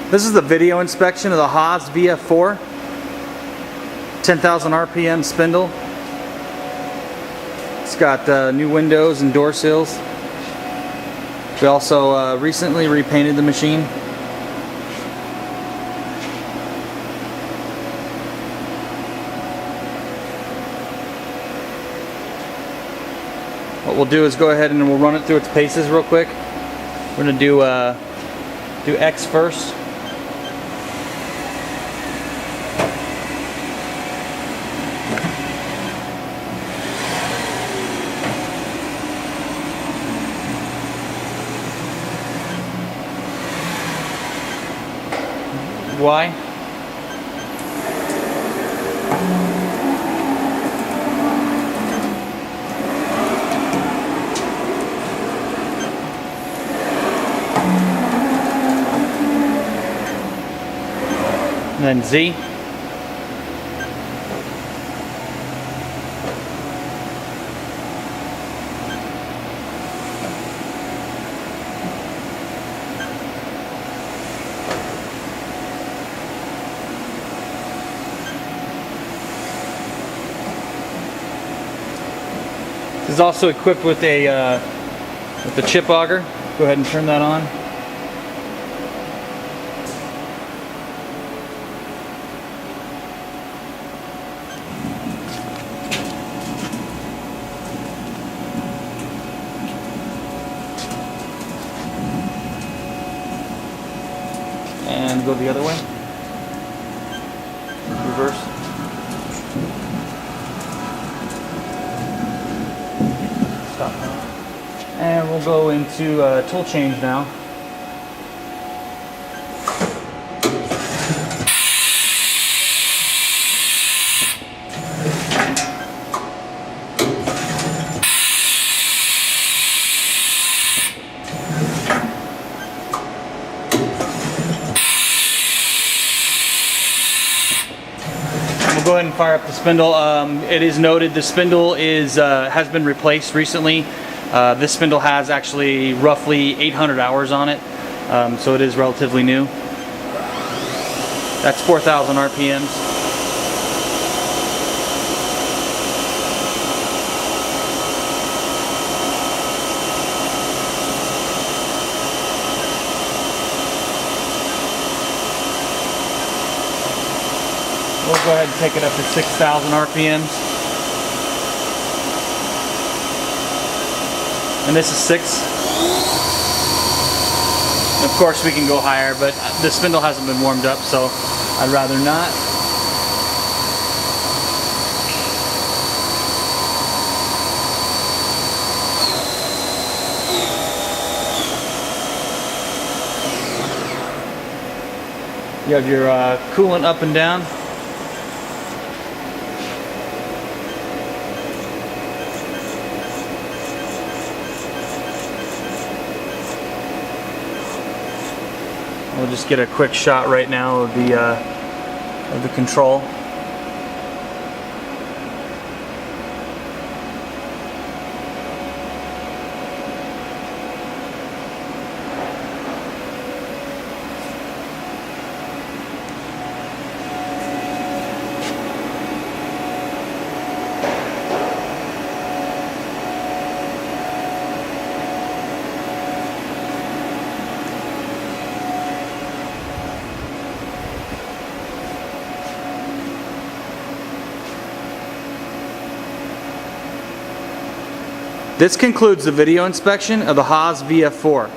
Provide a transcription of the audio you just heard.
This is the video inspection of the Haas VF-4, 10,000 RPM spindle. It's got new windows and door sills. We also recently repainted the machine. What we'll do is go ahead and we'll run it through its paces real quick. We're going to do X first. Y. And then Z. This is also equipped with a chip auger. Go ahead and turn that on. And go the other way. Reverse. Stop now. And we'll go into tool change now. Go ahead and fire up the spindle. It is noted the spindle has been replaced recently. This spindle has actually roughly 800 hours on it, so it is relatively new. That's 4,000 RPMs. We'll go ahead and take it up to 6,000 RPMs. And this is 6. Of course we can go higher, but the spindle hasn't been warmed up, so I'd rather not. You have your coolant up and down. We'll just get a quick shot right now of the control. This concludes the video inspection of the Haas VF-4.